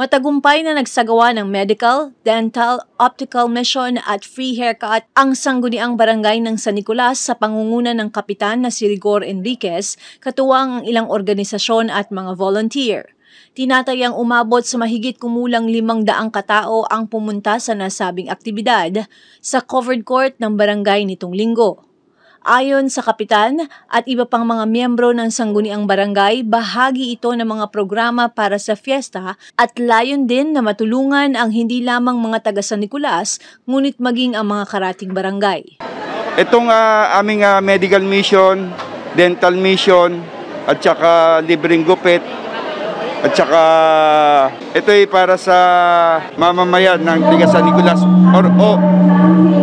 Matagumpay na nagsagawa ng medical, dental, optical mission at free haircut ang sangguniang barangay ng San Nicolas sa pangunguna ng kapitan na si Rigor Enriquez, katuwang ang ilang organisasyon at mga volunteer. Tinatayang umabot sa mahigit kumulang 500 katao ang pumunta sa nasabing aktibidad sa covered court ng barangay nitong linggo. Ayon sa kapitan at iba pang mga miyembro ng sangguniang barangay, bahagi ito ng mga programa para sa fiesta at layon din na matulungan ang hindi lamang mga taga San Nicolas, ngunit maging ang mga karating barangay. Itong aming medical mission, dental mission, at saka libreng gupit, at saka ito ay para sa mamamayan ng taga San Nicolas.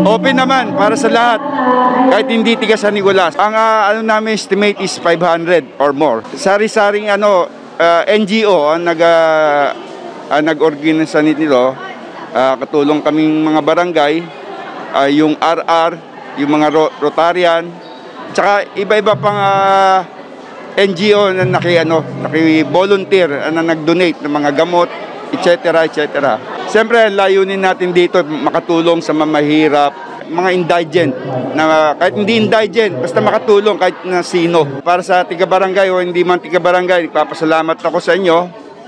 Open naman para sa lahat, kahit hindi taga San Nicolas. Ang namin estimate is 500 or more. Sari-saring NGO ang nag-organisa nito. Katulong kaming mga barangay, yung RR, yung mga Rotarian, tsaka iba-iba pang NGO na naki-volunteer, na nag-donate ng mga gamot, etc. etc. Siyempre, layunin natin dito makatulong sa mamahirap, mga indigent, na kahit hindi indigent, basta makatulong kahit na sino. Para sa tiga-barangay o hindi man tiga-barangay, nagpapasalamat ako sa inyo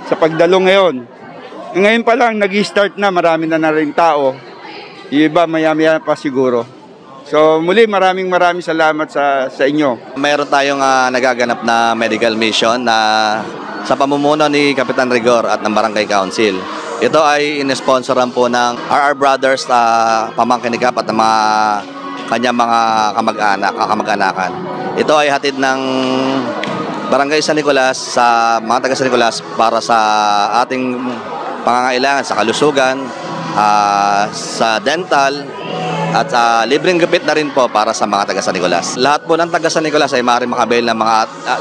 sa pagdalo ngayon. Ngayon pa lang, nag-start na, marami na rin tao. Yung iba, maya-maya pa siguro. So muli, maraming salamat sa inyo. Mayroon tayong nagaganap na medical mission na sa pamumuno ni Kapitan Rigor at ng Barangay Council. Ito ay inesponsoran po ng RR Brothers, pamangkin ni Kap at ng mga kanyang mga kamag-anakan. Ito ay hatid ng Barangay San Nicolas sa mga taga San Nicolas para sa ating pangangailangan sa kalusugan, sa dental, at libreng gupit na rin po para sa mga taga San Nicolas. Lahat po ng taga San Nicolas ay maaaring makabail ng mga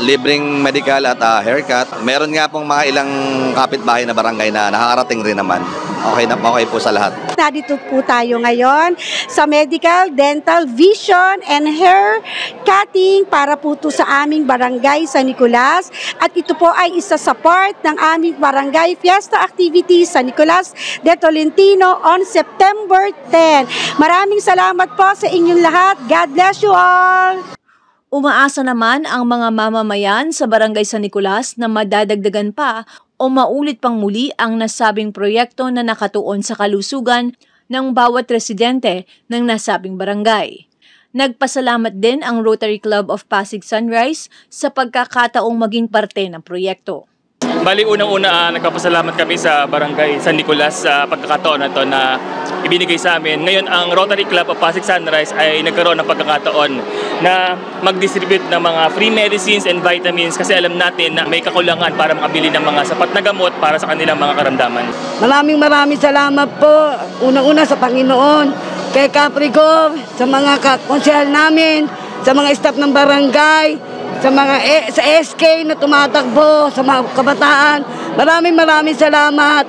libreng medical at haircut. Meron nga pong mga ilang kapitbahay na barangay na nakakarating rin naman. Okay po sa lahat. Narito po tayo ngayon sa medical, dental, vision, and hair cutting para po ito sa aming barangay San Nicolas. At ito po ay isa sa part ng aming barangay fiesta activities San Nicolas de Tolentino on September 10. Maraming salamat po sa inyong lahat. God bless you all! Umaasa naman ang mga mamamayan sa Barangay San Nicolas na madadagdagan pa o maulit pang muli ang nasabing proyekto na nakatuon sa kalusugan ng bawat residente ng nasabing barangay. Nagpasalamat din ang Rotary Club of Pasig Sunrise sa pagkakataong maging parte ng proyekto. Bali, unang-una nagpapasalamat kami sa Barangay San Nicolas sa pagkakataon na ito na ibinigay sa amin. Ngayon, ang Rotary Club of Pasig Sunrise ay nagkaroon ng pagkakataon na mag-distribute ng mga free medicines and vitamins kasi alam natin na may kakulangan para makabili ng mga sapat na gamot para sa kanilang mga karamdaman. Maraming salamat po. Unang-una sa Panginoon, kay Capricorn, sa mga konsehal namin, sa mga staff ng barangay, sa mga sa SK na tumatakbo, sa mga kabataan. Maraming salamat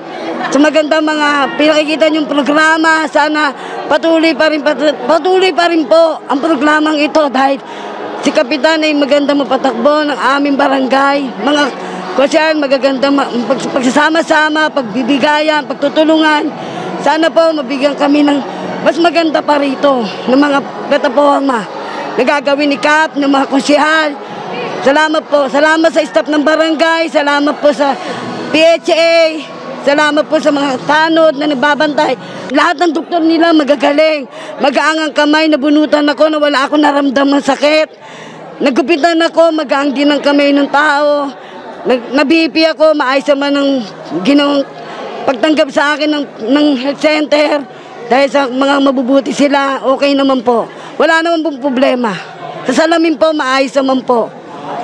sa magandang mga pinakikita niyong programa. Sana patuloy pa rin po ang programang ito dahil si Kapitan ay magandang mapatakbo ng aming barangay. Mga konsyal, magagandang pagsasama-sama, pagbibigayan, pagtutulungan. Sana po mabigyan kami ng mas maganda pa rito ng mga plataforma na gagawin ni Kap, ng mga konsyal. Salamat po. Salamat sa staff ng barangay. Salamat po sa PHA. Salamat po sa mga tanod na nagbabantay. Lahat ng doktor nila magagaling. Magaang ang kamay, nabunutan ako na wala ako naramdaman sakit. Nagupitan ako, magaang din ang kamay ng tao. Nabipi ako, maayos naman ng ginawang pagtanggap sa akin ng health center. Dahil sa mga mabubuti sila, okay naman po. Wala naman pong problema. Sa salamin po, maayos naman po.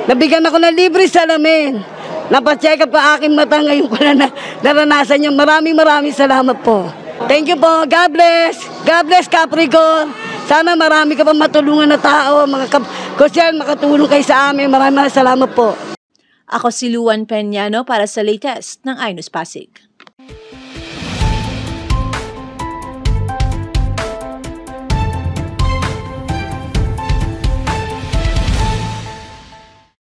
Nabigyan ako ng libre salamin. Napacheck up pa aking mata ngayon ko na naranasan niyo. Maraming salamat po. Thank you po. God bless. God bless, Capricorn. Sana marami ka pa matulungan na tao. Mga konsyal, makatulong kayo sa amin. Maraming salamat po. Ako si Luan Peñano para sa latest ng iNews Pasig.